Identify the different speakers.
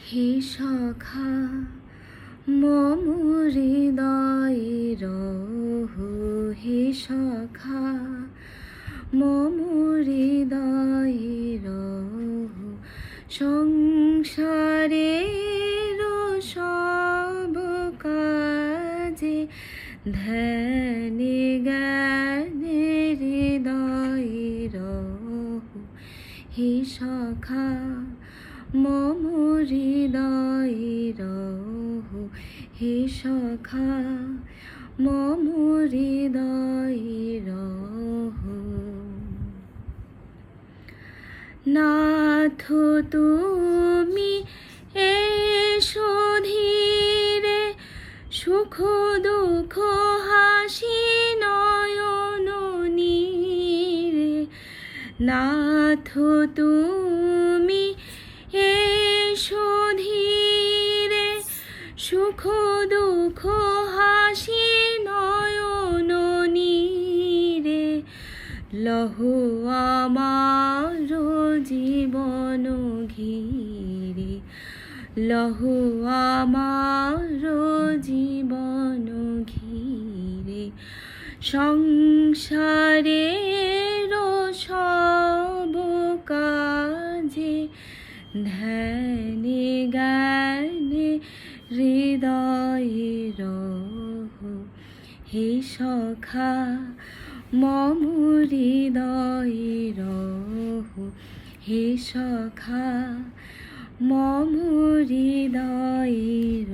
Speaker 1: হে সখা মম হৃদয়ের হে সখা মম হৃদয়ের সংসারের সব কাজে ধ্যানে জ্ঞানে হৃদয়ের হে সখা মম হৃদয়ের হে সখা মম হৃদয়ের নাথ তুমি এসো ধীরে সুখ দুঃখ হাসি নয়ন নীরে নাথ তুমি এসো ধীরে সুখ দুঃখ হাসি নয়ন নীরে লহো আমার জীবন ঘিরে লহো আমার জীবন ঘিরে সংসারের সব কাজে ধ্যানে জ্ঞানে হৃদয়ের হে সখা মম হৃদয়ের হে সখা মম হৃদয়ের